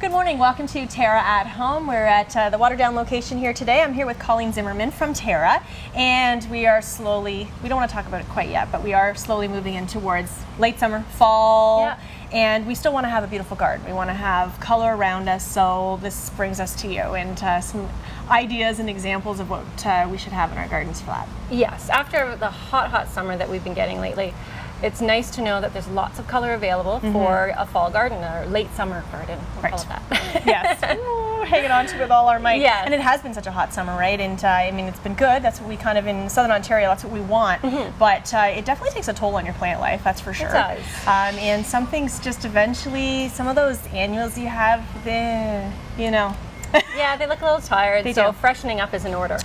Good morning, welcome to TERRA at Home. We're at the Waterdown location here today. I'm here with Colleen Zimmerman from TERRA, and we are slowly, we don't want to talk about it quite yet, but we are slowly moving in towards late summer, fall, and we still want to have a beautiful garden. We want to have color around us, so this brings us to you and some ideas and examples of what we should have in our gardens for that. Yes, after the hot summer that we've been getting lately, it's nice to know that there's lots of color available for a fall garden or late summer garden. We'll call it that. Yes. Ooh, hanging on to it with all our might. Yes. And it has been such a hot summer, right? And I mean, it's been good. That's what we kind of, in Southern Ontario, that's what we want. But it definitely takes a toll on your plant life, that's for sure. It does. And some things just eventually, some of those annuals you have, you know. Yeah, they look a little tired, so freshening up is in order.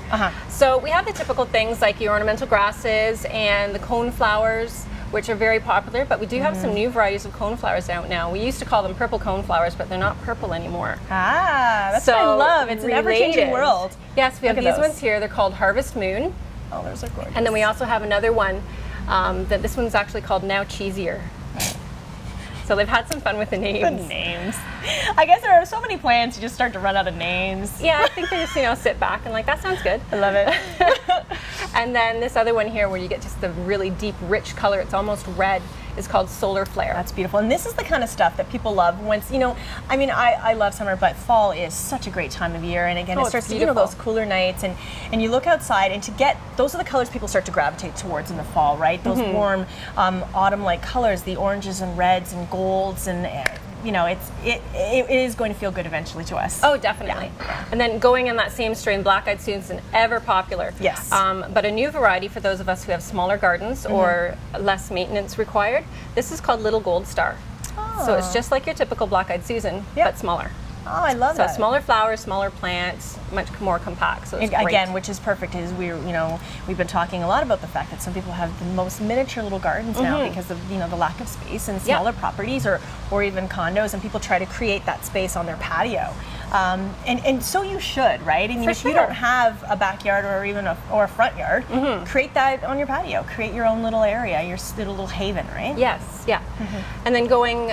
So we have the typical things like your ornamental grasses and the cone flowers, which are very popular, but we do have some new varieties of coneflowers out now. We used to call them purple coneflowers, but they're not purple anymore. Ah, that's what I love. It's an ever-changing world. Yes, we have these ones here. They're called Harvest Moon. Oh, those are gorgeous. And then we also have another one that this one's actually called Now Cheesier. So they've had some fun with the names. The names. I guess there are so many plants, you just start to run out of names. Yeah, I think they just, sit back and like, that sounds good. I love it. And then this other one here where you get just the really deep, rich color, it's almost red, is called Solar Flare. That's beautiful. And this is the kind of stuff that people love. Once, I mean, I love summer, but fall is such a great time of year. And again, it starts to, those cooler nights and you look outside and those are the colors people start to gravitate towards in the fall, right? Those warm autumn-like colors, the oranges and reds and golds and it is going to feel good eventually to us. Oh, definitely. Yeah. And then going in that same strain, Black-Eyed Susan, ever popular. Yes. But a new variety for those of us who have smaller gardens or less maintenance required, this is called Little Gold Star. Oh. So it's just like your typical Black-Eyed Susan, but smaller. Oh, I love that. So smaller flowers, smaller plants, much more compact. So it's great. Again, which is perfect. We've been talking a lot about the fact that some people have the most miniature little gardens now because of the lack of space and smaller properties or even condos, and people try to create that space on their patio. And so you should, right? I mean, if you don't have a backyard or even a front yard, create that on your patio. Create your own little area, your little haven, right? Yes, yeah. And then going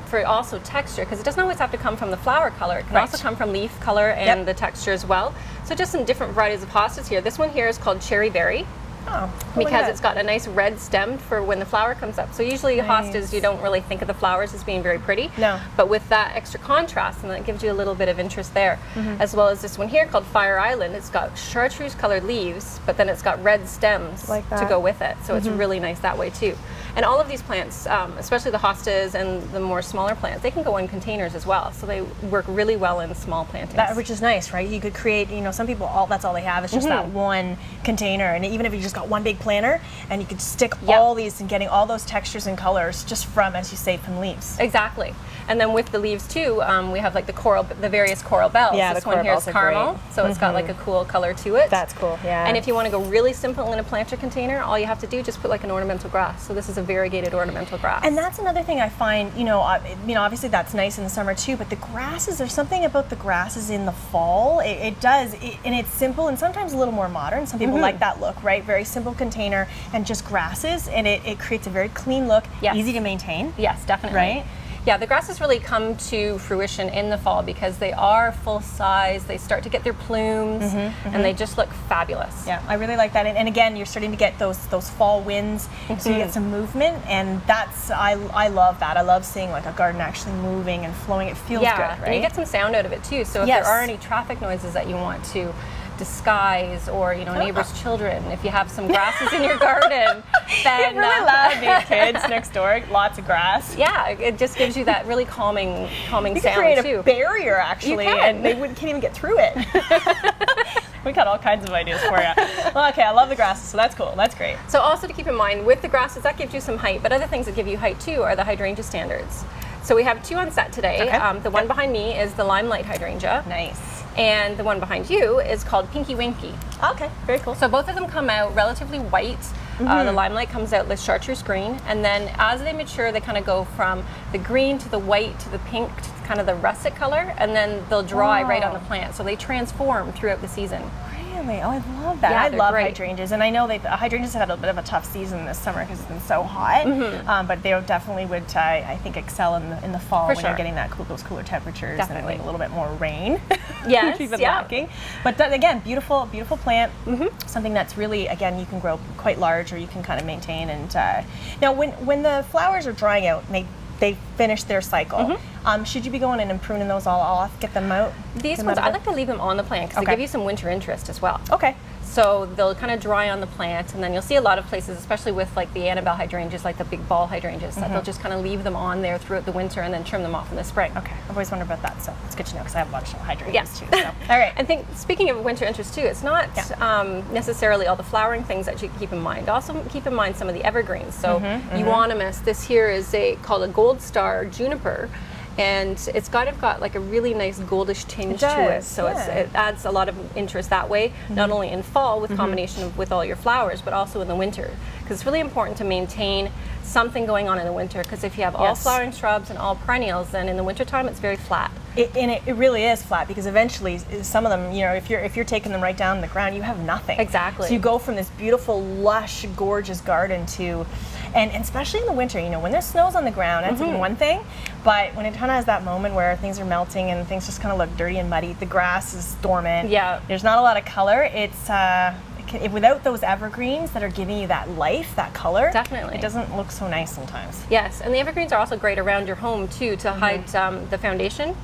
for also texture, because it doesn't always have to come from the flower color. It can also come from leaf color and the texture as well. So just some different varieties of hostas here. This one here is called Cherry Berry. Oh, because it's got a nice red stem for when the flower comes up. So usually hostas, you don't really think of the flowers as being very pretty. No. But with that extra contrast, and that gives you a little bit of interest there. As well as this one here called Fire Island. It's got chartreuse colored leaves, but then it's got red stems to go with it. So it's really nice that way too. And all of these plants, especially the hostas and the more smaller plants, they can go in containers as well. So they work really well in small plantings. Which is nice, right? You could create, some people, that's all they have is just that one container. And even if you just got one big planter, and you could stick all these and getting all those textures and colors just from, as you say, from leaves. Exactly. And then with the leaves too, we have like the various coral bells. Yeah, this the one here is caramel, great. so it's got like a cool color to it. That's cool, yeah. And if you want to go really simple in a planter container, all you have to do is just put like an ornamental grass. So this is a variegated ornamental grass. And that's another thing I find, obviously that's nice in the summer too, but the grasses, there's something about the grasses in the fall. It does, and it's simple and sometimes a little more modern. Some people like that look, right? Very simple container and just grasses, and it creates a very clean look, easy to maintain. Yes, definitely. Right? Yeah, the grasses really come to fruition in the fall because they are full size, they start to get their plumes, and they just look fabulous. Yeah, I really like that. And again, you're starting to get those fall winds, so you get some movement, and I love that. I love seeing like a garden actually moving and flowing. It feels good, right? And you get some sound out of it too. So if there are any traffic noises that you want to disguise, or neighbors' children, if you have some grasses in your garden, then it's really loud, these kids next door, lots of grass. Yeah, it just gives you that really calming sound you can create too. A barrier actually, and they can't even get through it. We got all kinds of ideas for you. Well, okay, I love the grasses, so that's cool. That's great. So also to keep in mind, with the grasses, that gives you some height, but other things that give you height too are the hydrangea standards. So we have two on set today. The one behind me is the limelight hydrangea. Nice. And the one behind you is called Pinky Winky. Okay, very cool. So both of them come out relatively white. The limelight comes out with chartreuse green, and then as they mature, they kind of go from the green to the white to the pink to kind of the russet color, and then they'll dry right on the plant. So they transform throughout the season. Really? Oh, I love that. Yeah, I love great. hydrangeas, and I know hydrangeas have had a bit of a tough season this summer because it's been so hot. But they definitely would, I think, excel in the fall when you're getting those cooler temperatures Definitely. and a little bit more rain. Yes, Which we've been yeah. lacking. But that, again, beautiful plant. Something that's really, again, you can grow quite large, or you can kind of maintain. And now, when the flowers are drying out, and they finish their cycle. Should you be going in and pruning those all off, get them out? These ones, I like to leave them on the plant because they give you some winter interest as well. Okay. So they'll kind of dry on the plant, and then you'll see a lot of places, especially with like the Annabelle hydrangeas, like the big ball hydrangeas, that they'll just kind of leave them on there throughout the winter and then trim them off in the spring. Okay, I've always wondered about that, so it's good to know because I have a lot of hydrangeas too. So. All right. I think speaking of winter interest too, it's not necessarily all the flowering things that you keep in mind. Also keep in mind some of the evergreens. So euonymus, this here is called a gold star juniper. And it's got like a really nice goldish tinge to it, so it adds a lot of interest that way, not only in fall with combination with all your flowers, but also in the winter, because it's really important to maintain something going on in the winter, because if you have all flowering shrubs and all perennials, then in the wintertime it's very flat. It really is flat, because eventually some of them, if you're taking them right down to the ground, you have nothing. Exactly. So you go from this beautiful, lush, gorgeous garden to, and especially in the winter, when there's snows on the ground, that's one thing, but when it kind of has that moment where things are melting and things just kind of look dirty and muddy, the grass is dormant, there's not a lot of color, without those evergreens that are giving you that life, that color, definitely, it doesn't look so nice sometimes. Yes, and the evergreens are also great around your home too, to hide the foundation.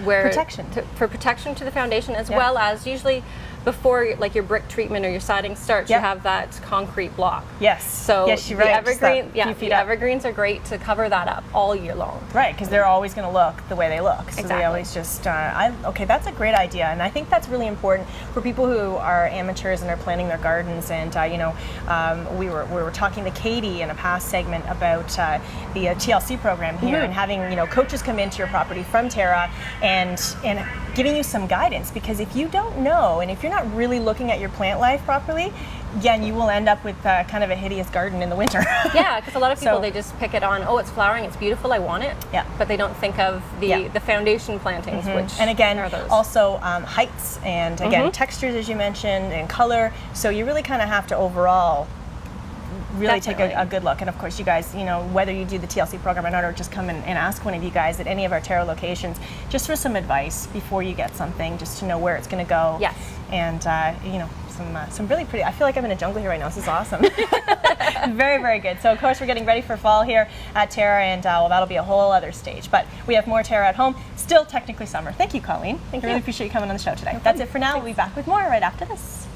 For protection to the foundation, as well as usually before like your brick treatment or your siding starts, you have that concrete block. Yes. So you're right. The evergreens are great to cover that up all year long. Right, because they're always going to look the way they look. So they always just, okay, that's a great idea. And I think that's really important for people who are amateurs and are planting their gardens. And, we were talking to Katie in a past segment about the TLC program here and having, coaches come into your property from TERRA and giving you some guidance, because if you don't know and if you're not really looking at your plant life properly, again, you will end up with kind of a hideous garden in the winter. Yeah, because a lot of people, they just pick it on, oh, it's flowering, it's beautiful, I want it. Yeah. But they don't think of the foundation plantings, which and again, are those. Also heights and again textures, as you mentioned, and color. So you really kind of have to overall really take a good look. And of course, you guys, whether you do the TLC program or not, or just come and ask one of you guys at any of our TERRA locations just for some advice before you get something, just to know where it's going to go. Yes. And some really pretty, I feel like I'm in a jungle here right now. This is awesome. Very, very good. So of course we're getting ready for fall here at TERRA, and that'll be a whole other stage. But we have more TERRA at home, still technically summer. Thank you, Colleen. Thank you. I really appreciate you coming on the show today. That's it for now. We'll be back with more right after this.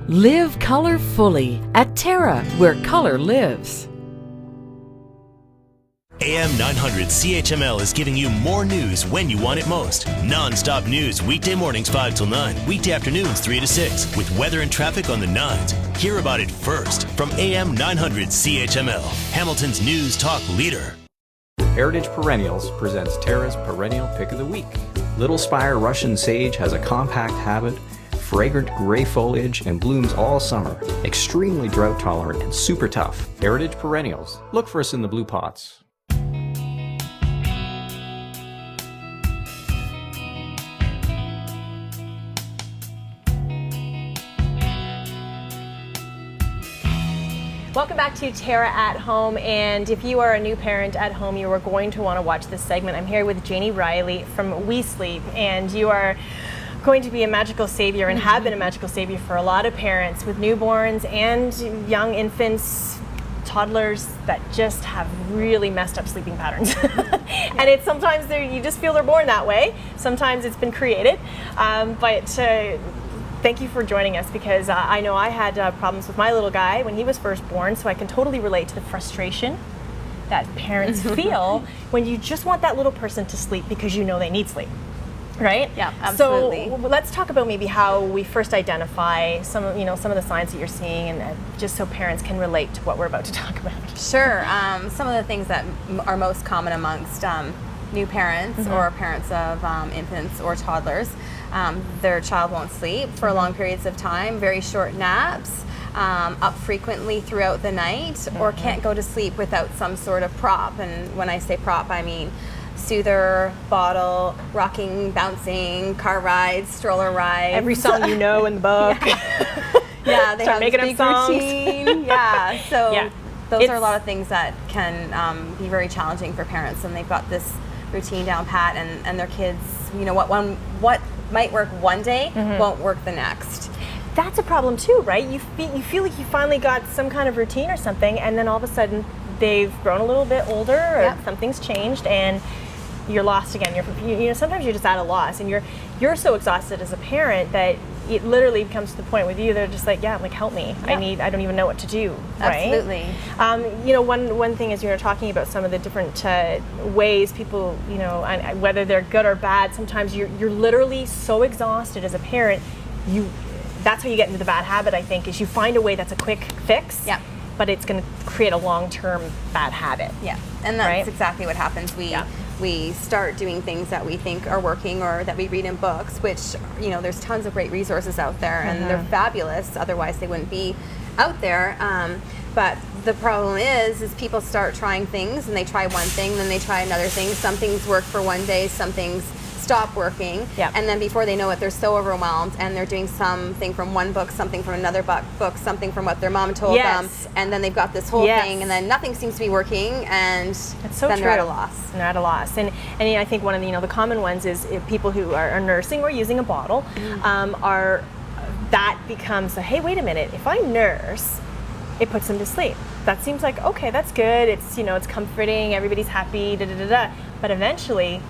Live color fully at TERRA, where color lives. AM 900 CHML is giving you more news when you want it most. Non-stop news weekday mornings 5 till 9, weekday afternoons 3 to 6, with weather and traffic on the 9s. Hear about it first from AM 900 CHML, Hamilton's news talk leader. Heritage Perennials presents TERRA's Perennial Pick of the Week. Little Spire Russian Sage has a compact habit, fragrant gray foliage, and blooms all summer. Extremely drought tolerant and super tough. Heritage Perennials. Look for us in the blue pots. Welcome back to TERRA at Home, and if you are a new parent at home, you are going to want to watch this segment. I'm here with Janey Reily from We Sleep, and you are going to be a magical savior and have been a magical savior for a lot of parents with newborns and young infants, toddlers that just have really messed up sleeping patterns. And it's sometimes you just feel they're born that way. Sometimes it's been created, but thank you for joining us, because I know I had problems with my little guy when he was first born, so I can totally relate to the frustration that parents feel when you just want that little person to sleep because you know they need sleep. Right? Yeah, absolutely. So let's talk about maybe how we first identify some of the signs that you're seeing, and just so parents can relate to what we're about to talk about. Sure. Some of the things that are most common amongst new parents or parents of infants or toddlers, their child won't sleep for long periods of time, very short naps, up frequently throughout the night, or can't go to sleep without some sort of prop. And when I say prop, I mean soother, bottle, rocking, bouncing, car rides, stroller rides. Every song you know in the book. Yeah, they Start have making this up big songs. routine. Yeah, so Yeah. those are a lot of things that can be very challenging for parents, and they've got this routine down pat, and their kids, what might work one day won't work the next. That's a problem too, right? You feel like you finally got some kind of routine or something, and then all of a sudden they've grown a little bit older, or something's changed, and you're lost again. Sometimes you're just at a loss, and you're so exhausted as a parent that it literally comes to the point with you, they're just like, help me. I don't even know what to do. Right? Absolutely. One thing is you're talking about some of the different ways people, and whether they're good or bad. Sometimes you're literally so exhausted as a parent. That's how you get into the bad habit. I think is you find a way that's a quick fix. Yeah. But it's going to create a long-term bad habit. Yeah, and that's exactly what happens. We start doing things that we think are working, or that we read in books, which, there's tons of great resources out there, and they're fabulous. Otherwise, they wouldn't be out there. But the problem is people start trying things, and they try one thing, then they try another thing. Some things work for one day, some things stop working, and then before they know it, they're so overwhelmed, and they're doing something from one book, something from another book, something from what their mom told them, and then they've got this whole thing, and then nothing seems to be working, and then they're at a loss. They're at a loss. And I think one of the common ones is people who are nursing or using a bottle, that becomes hey, wait a minute, if I nurse, it puts them to sleep. That seems like, okay, that's good, it's it's comforting, everybody's happy, but eventually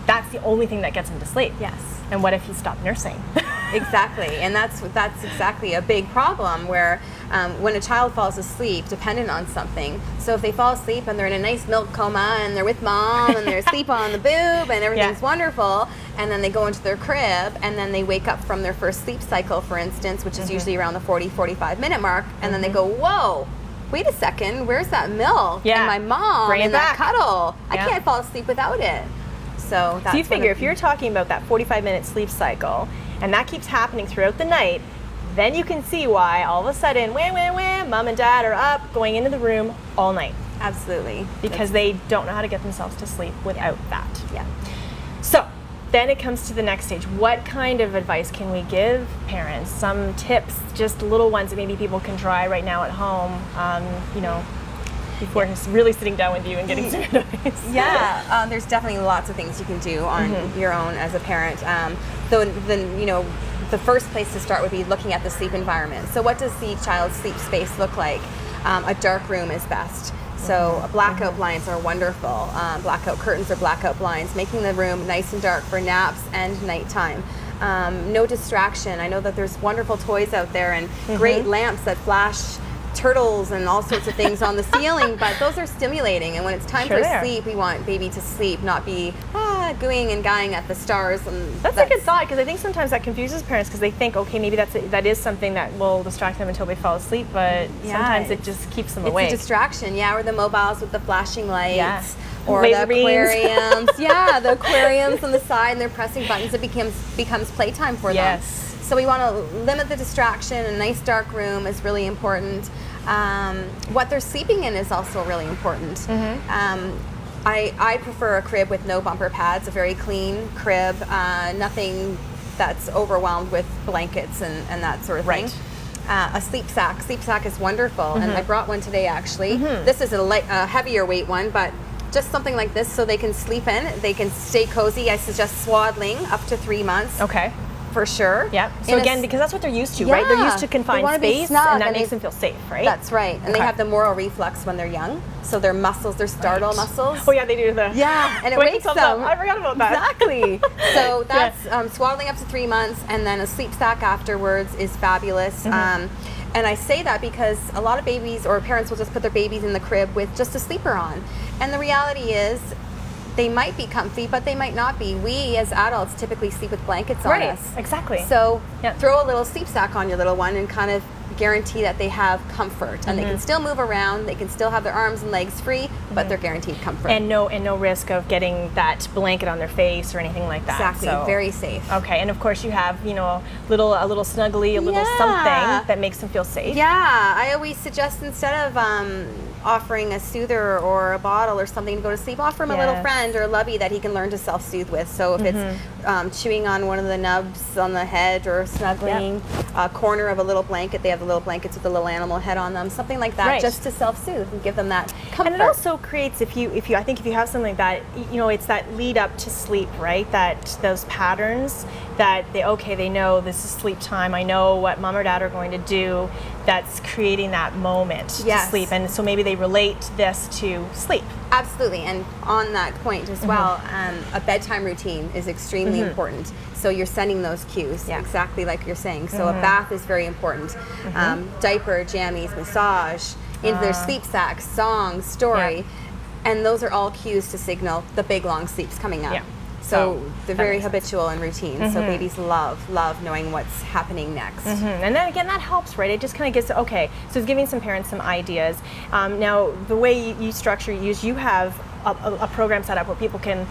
that's the only thing that gets him to sleep. Yes. And what if he stopped nursing? Exactly, and that's exactly a big problem, where when a child falls asleep dependent on something, so if they fall asleep and they're in a nice milk coma and they're with mom and they're asleep on the boob and everything's wonderful, and then they go into their crib and then they wake up from their first sleep cycle, for instance, which is usually around the 45 minute mark, and then they go, whoa, wait a second, where's that milk and my mom and that cuddle? I can't fall asleep without it. So you figure if you're talking about that 45-minute sleep cycle, and that keeps happening throughout the night, then you can see why all of a sudden, mom and dad are up, going into the room all night. Absolutely. Because they don't know how to get themselves to sleep without that. Yeah. So then it comes to the next stage. What kind of advice can we give parents? Some tips, just little ones that maybe people can try right now at home, before he's really sitting down with you and getting some advice. Yeah, there's definitely lots of things you can do on your own as a parent. The first place to start would be looking at the sleep environment. So what does the child's sleep space look like? A dark room is best. So blackout blinds are wonderful. Blackout curtains or blackout blinds, making the room nice and dark for naps and nighttime. No distraction. I know that there's wonderful toys out there and great lamps that flash turtles and all sorts of things on the ceiling, but those are stimulating, and when it's time for sleep, we want baby to sleep, not be gooing and guying at the stars. And that's a good thought, because I think sometimes that confuses parents, because they think, okay, maybe that is something that will distract them until they fall asleep, but sometimes it just keeps them awake. It's a distraction, or the mobiles with the flashing lights, or laser the aquariums. The aquariums on the side, and they're pressing buttons. It becomes playtime for them. So we want to limit the distraction. A nice dark room is really important. What they're sleeping in is also really important. I prefer a crib with no bumper pads, a very clean crib, nothing that's overwhelmed with blankets and that sort of thing. A sleep sack. Sleep sack is wonderful, and I brought one today actually. This is a heavier weight one, but just something like this so they can sleep in. They can stay cozy. I suggest swaddling up to 3 months. Okay. For sure. Yeah. So again, because that's what they're used to, right? They're used to confined space, and that makes them feel safe, right? That's right. And they have the moral reflex when they're young. So their muscles, their startle muscles. Oh yeah, they do the. Yeah, and it wakes them. I forgot about that. Exactly. So that's swaddling up to 3 months, and then a sleep sack afterwards is fabulous. And I say that because a lot of babies or parents will just put their babies in the crib with just a sleeper on. And the reality is, they might be comfy, but they might not be. We as adults typically sleep with blankets on us. Exactly. So Yep. throw a little sleep sack on your little one and kind of guarantee that they have comfort, and they can still move around, they can still have their arms and legs free, but they're guaranteed comfort. And no risk of getting that blanket on their face or anything like that. Exactly, So, very safe. okay, and of course you have, you know, a little snuggly, a little Yeah. something that makes them feel safe. Yeah, I always suggest instead of offering a soother or a bottle or something to go to sleep, offer him a little Yes. friend or a lovey that he can learn to self-soothe with. So if it's chewing on one of the nubs on the head or snuggling a corner of a little blanket, they have the little blankets with the little animal head on them, something like that, Right. just to self-soothe and give them that comfort. And it also creates, if you I think if you have something like that, you know, it's that lead up to sleep, right? That those patterns that they know this is sleep time. I know what mom or dad are going to do. That's creating that moment Yes. to sleep, and so maybe they relate this to sleep. Absolutely, and on that point as well, a bedtime routine is extremely important. So you're sending those cues, exactly like you're saying. So a bath is very important. Diaper, jammies, massage, into their sleep sack, song, story, and those are all cues to signal the big long sleep's coming up. Yeah. So they're that very makes sense. habitual and routine. So babies love knowing what's happening next. And then again, that helps, right? It just kind of gets, okay, so it's giving some parents some ideas. Now, the way you structure use, you have a program set up where people can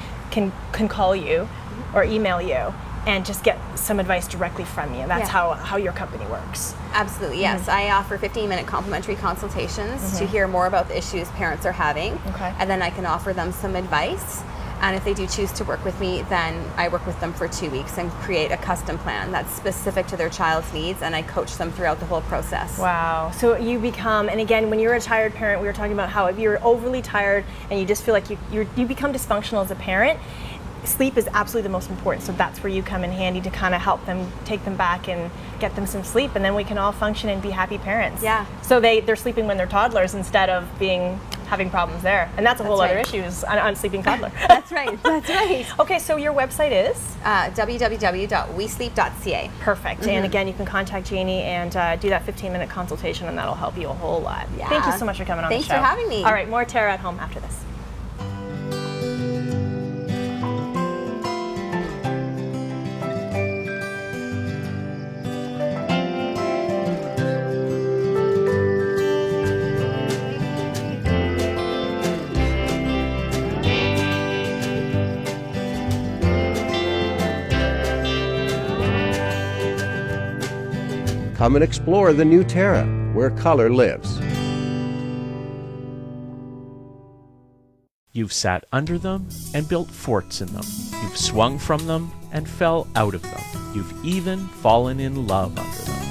call you or email you and just get some advice directly from you. That's how your company works. Absolutely, yes. I offer 15-minute complimentary consultations to hear more about the issues parents are having. Okay. And then I can offer them some advice. And if they do choose to work with me, then I work with them for 2 weeks and create a custom plan that's specific to their child's needs, and I coach them throughout the whole process. Wow. So you become, and again, when you're a tired parent, we were talking about how if you're overly tired and you just feel like you become dysfunctional as a parent, sleep is absolutely the most important. So that's where you come in handy to kind of help them, take them back and get them some sleep, and then we can all function and be happy parents. Yeah. So they're sleeping when they're toddlers instead of having problems there. And that's a whole other right. issue is on sleeping toddler. That's right, that's right. Okay, so your website is? www.wesleep.ca. Perfect. And again, you can contact Janey and do that 15-minute consultation, and that'll help you a whole lot. Yeah. Thank you so much for coming on Thanks the show. for having me. All right, more Terra at home after this. Come and explore the new Terra, where color lives. You've sat under them and built forts in them. You've swung from them and fell out of them. You've even fallen in love under them.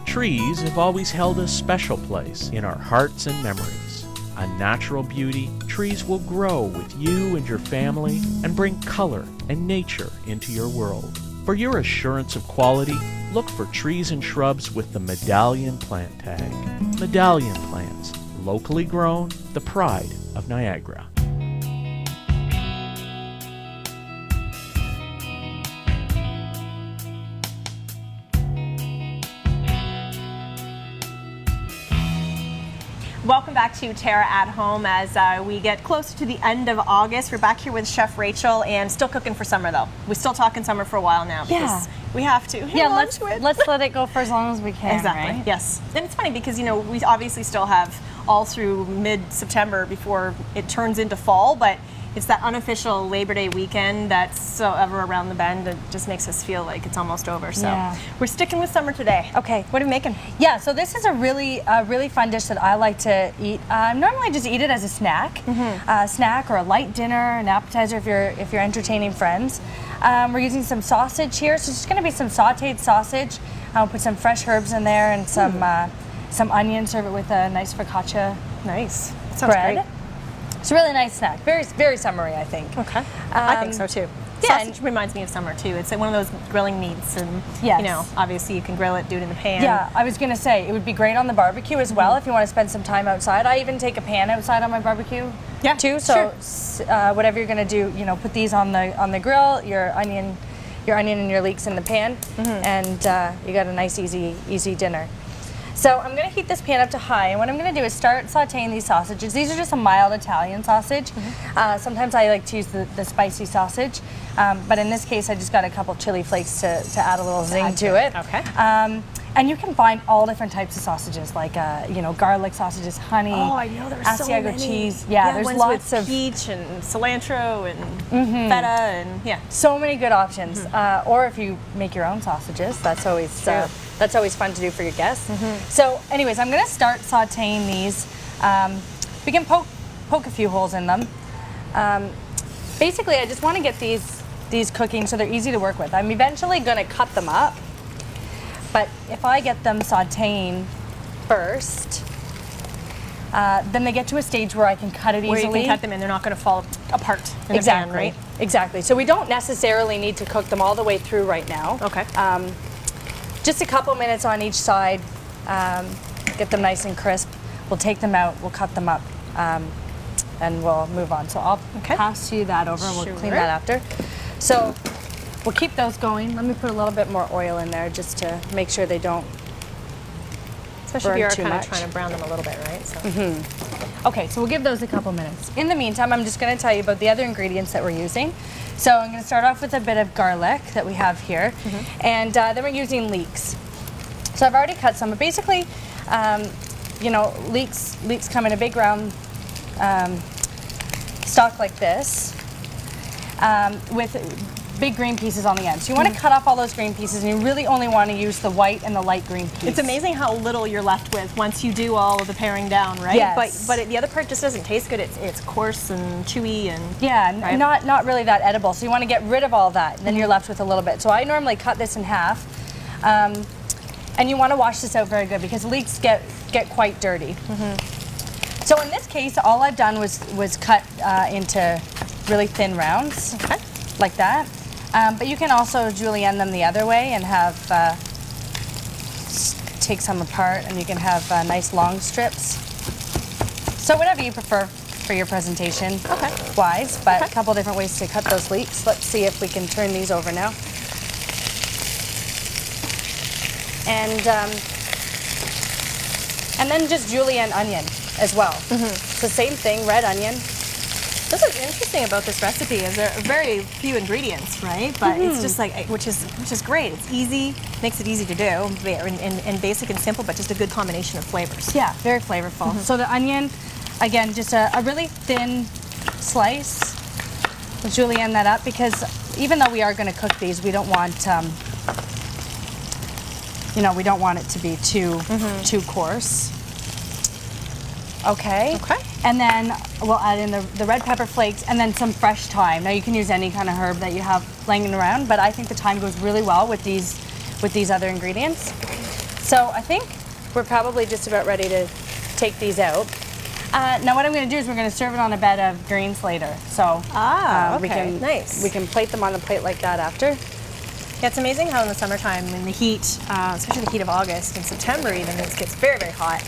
Trees have always held a special place in our hearts and memories. A natural beauty, trees will grow with you and your family and bring color and nature into your world. For your assurance of quality, look for trees and shrubs with the Medallion plant tag. Medallion plants, locally grown, the pride of Niagara. Welcome back to Terra at Home as we get closer to the end of August. We're back here with Chef Rachel and still cooking for summer though. We're still talking summer for a while now because we have to. Yeah, let's let it go for as long as we can. Exactly. Right? Yes. And it's funny because we obviously still have all through mid-September before it turns into fall, but it's that unofficial Labor Day weekend that's so ever around the bend that just makes us feel like it's almost over. So we're sticking with summer today. Okay. What are you making? Yeah, so this is a really fun dish that I like to eat. Normally just eat it as a snack, snack or a light dinner, an appetizer if you're entertaining friends. We're using some sausage here, so it's just going to be some sauteed sausage. I'll put some fresh herbs in there and some onions. Serve it with a nice focaccia. Nice. Sounds bread. great. It's a really nice snack. Very summery, I think. Okay. I think so too. Yeah, Sausage reminds me of summer too. It's like one of those grilling meats, and Yes. obviously you can grill it, do it in the pan. Yeah, I was gonna say it would be great on the barbecue as well if you want to spend some time outside. I even take a pan outside on my barbecue too. So whatever you're gonna do, put these on the grill, your onion and your leeks in the pan, and you got a nice easy dinner. So I'm going to heat this pan up to high, and what I'm going to do is start sauteing these sausages. These are just a mild Italian sausage. Sometimes I like to use the spicy sausage, but in this case I just got a couple chili flakes to add a little zing to it. Okay. And you can find all different types of sausages, like you know, garlic sausages, honey. Oh, I know there's so Asiago many. cheese. Yeah, there's ones lots with of peach and cilantro and feta and so many good options. Or if you make your own sausages, that's always fun to do for your guests. So, anyways, I'm going to start sautéing these. We can poke a few holes in them. Basically, I just want to get these cooking so they're easy to work with. I'm eventually going to cut them up. But if I get them sauteing first, then they get to a stage where I can cut it easily. Where you can cut them and they're not going to fall apart in the pan, right? Exactly. So we don't necessarily need to cook them all the way through right now. Okay. Just a couple minutes on each side, get them nice and crisp. We'll take them out, we'll cut them up, and we'll move on. So I'll pass you that over and we'll clean that after. So we'll keep those going. Let me put a little bit more oil in there just to make sure they don't Especially burn if you're too kind much. of trying to brown them a little bit, right? So. Okay, so we'll give those a couple minutes. In the meantime, I'm just going to tell you about the other ingredients that we're using. So I'm going to start off with a bit of garlic that we have here, and then we're using leeks. So I've already cut some, but basically, you know, leeks come in a big round stalk like this with big green pieces on the end. So you want to cut off all those green pieces, and you really only want to use the white and the light green piece. It's amazing how little you're left with once you do all of the paring down, right? Yes. But the other part just doesn't taste good. It's coarse and chewy and right? not really that edible. So you want to get rid of all that, and then you're left with a little bit. So I normally cut this in half, and you want to wash this out very good because leeks get quite dirty. So in this case, all I've done was cut into really thin rounds, like that. But you can also julienne them the other way and have take some apart, and you can have nice long strips. So whatever you prefer for your presentation wise, but a couple different ways to cut those leeks. Let's see if we can turn these over now. And then just julienne onion as well. It's the same thing, red onion. This is interesting about this recipe is there are very few ingredients, right? But it's just like, which is great. It's easy, makes it easy to do, and basic and simple, but just a good combination of flavors. Yeah, very flavorful. So the onion, again, just a really thin slice. We'll julienne that up because even though we are going to cook these, we don't want, you know, we don't want it to be too coarse. Okay. And then we'll add in the red pepper flakes and then some fresh thyme. Now you can use any kind of herb that you have laying around, but I think the thyme goes really well with these other ingredients. So I think we're probably just about ready to take these out. Now what I'm going to do is we're going to serve it on a bed of greens later. So we can plate them on a plate like that after. Yeah, it's amazing how in the summertime, in the heat, especially the heat of August and September even, it gets very, very hot.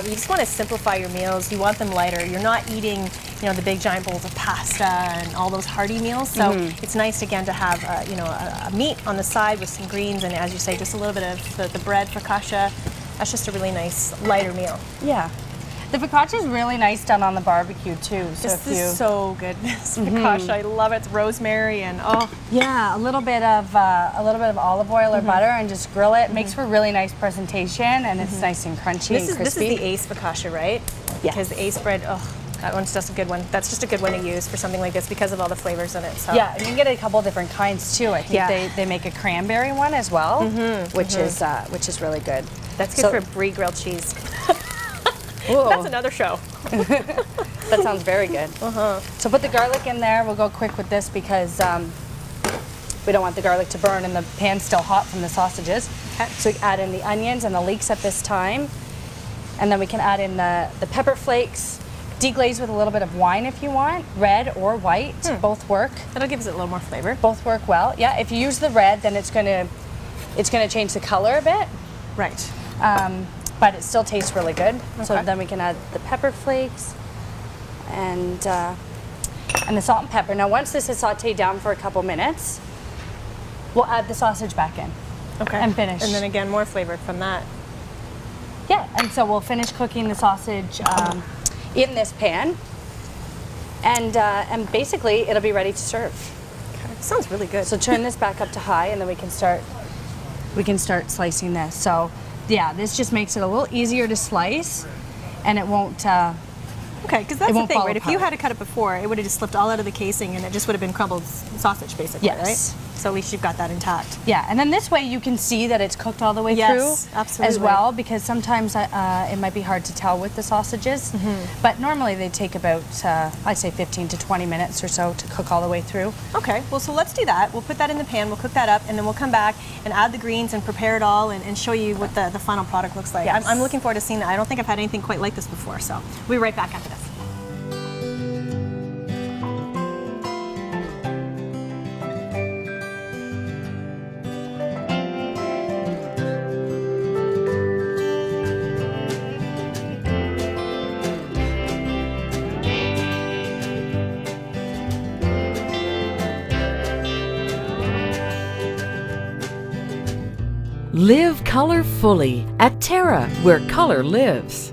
You just want to simplify your meals. You want them lighter. You're not eating, you know, the big giant bowls of pasta and all those hearty meals. So it's nice again to have, you know, a meat on the side with some greens and, as you say, just a little bit of the bread focaccia. That's just a really nice lighter meal. Yeah. The focaccia is really nice done on the barbecue too. So this is so good. This focaccia, I love it. It's rosemary and yeah, a little bit of olive oil or butter, and just grill it. Makes for a really nice presentation, and it's nice and crunchy and crispy. This is the Ace focaccia, right? Yeah. Because the Ace bread, that one's just a good one. That's just a good one to use for something like this because of all the flavors in it. So. Yeah, and you can get a couple different kinds too. I think they make a cranberry one as well, which is really good. That's good for brie grilled cheese. Ooh. That's another show. That sounds very good. So put the garlic in there. We'll go quick with this because we don't want the garlic to burn and the pan's still hot from the sausages. So we add in the onions and the leeks at this time. And then we can add in the pepper flakes, deglaze with a little bit of wine if you want, red or white, both work. That'll give us a little more flavor. Both work well. Yeah, if you use the red, then it's gonna change the color a bit. Right. But it still tastes really good. So then we can add the pepper flakes and the salt and pepper. Now once this is sauteed down for a couple minutes, we'll add the sausage back in. Okay. And finish. And then again, more flavor from that. Yeah, and so we'll finish cooking the sausage in this pan, and basically it'll be ready to serve. Okay. Sounds really good. So turn this back up to high, and then we can start slicing this. So yeah, this just makes it a little easier to slice, and it won't. Okay, because that's the thing, right? If you had to cut it before, it would have just slipped all out of the casing, and it just would have been crumbled sausage, basically, yes. right? So at least you've got that intact. Yeah, and then this way you can see that it's cooked all the way yes, through absolutely. as well, because sometimes it might be hard to tell with the sausages. But normally they take about, I'd say 15 to 20 minutes or so to cook all the way through. Okay, well, so let's do that. We'll put that in the pan, we'll cook that up, and then we'll come back and add the greens and prepare it all and show you what the final product looks like. Yes. I'm looking forward to seeing that. I don't think I've had anything quite like this before, so we'll be right back after this. Live color fully at TERRA, where color lives.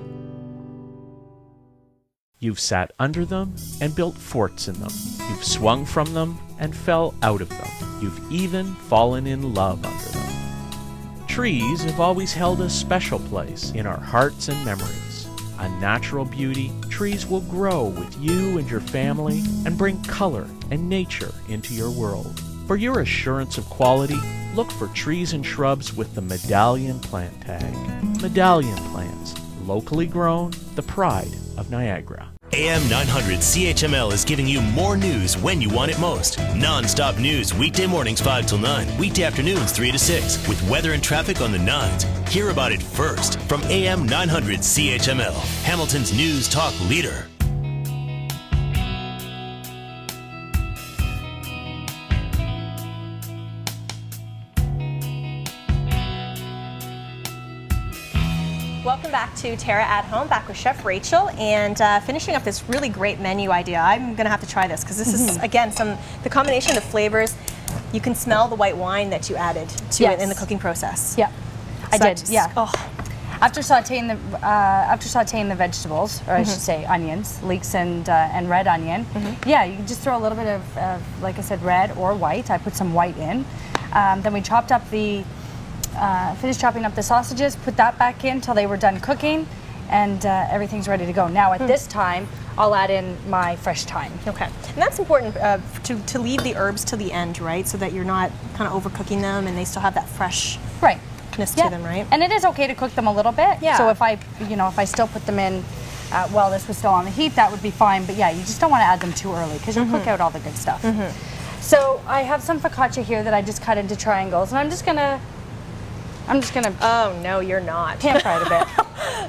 You've sat under them and built forts in them. You've swung from them and fell out of them. You've even fallen in love under them. Trees have always held a special place in our hearts and memories. A natural beauty, trees will grow with you and your family and bring color and nature into your world. For your assurance of quality, look for trees and shrubs with the Medallion plant tag. Medallion plants, locally grown, the pride of Niagara. AM 900 CHML is giving you more news when you want it most. Non-stop news weekday mornings 5 till 9, weekday afternoons 3 to 6, with weather and traffic on the 9s. Hear about it first from AM 900 CHML, Hamilton's news talk leader. Welcome back to TERRA at Home, back with Chef Rachel, and finishing up this really great menu idea. I'm going to have to try this because this is, again, the combination of flavors. You can smell the white wine that you added to it in the cooking process. Yeah, I did. Yeah. Oh. After sauteing the vegetables, or I should say onions, leeks and red onion, yeah, you can just throw a little bit of, like I said, red or white. I put some white in. Then we chopped up finished chopping up the sausages, put that back in till they were done cooking, and everything's ready to go. Now at this time, I'll add in my fresh thyme. Okay, and that's important to leave the herbs to the end, right? So that you're not kind of overcooking them and they still have that freshness to them, right? And it is okay to cook them a little bit. Yeah. So if I still put them in while this was still on the heat, that would be fine. But yeah, you just don't want to add them too early because you'll cook out all the good stuff. So I have some focaccia here that I just cut into triangles, and I'm just gonna. Oh no, you're not. Pan fry it a bit.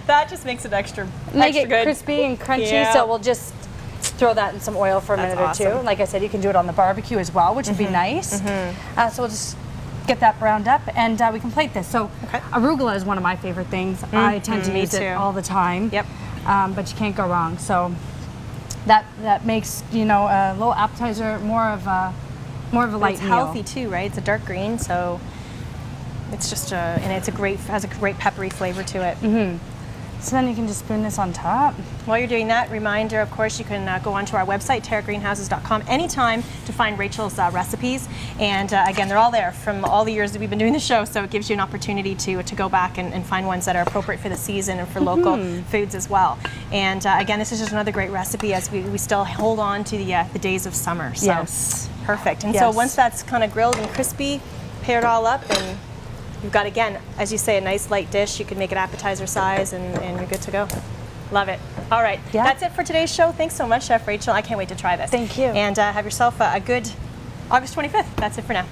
That just makes it extra it good. Crispy and crunchy. So we'll just throw that in some oil for a minute or two. Like I said, you can do it on the barbecue as well, which would be nice. So we'll just get that browned up, and we can plate this. So arugula is one of my favorite things. I tend to use it all the time. Yep. But you can't go wrong. So that makes a little appetizer more of a light it's meal. Healthy too, right? It's a dark green, so it's just and has a great peppery flavor to it. So then you can just spoon this on top. While you're doing that, reminder, of course, you can go onto our website, terragreenhouses.com, anytime to find Rachel's recipes. And again, they're all there from all the years that we've been doing the show, so it gives you an opportunity to go back and find ones that are appropriate for the season and for local foods as well. And again, this is just another great recipe as we still hold on to the days of summer. So yes. Perfect. And so once that's kind of grilled and crispy, pair it all up, and you've got, again, as you say, a nice light dish. You can make it appetizer size, and you're good to go. Love it. All right, that's it for today's show. Thanks so much, Chef Rachel. I can't wait to try this. Thank you. And have yourself a good August 25th. That's it for now.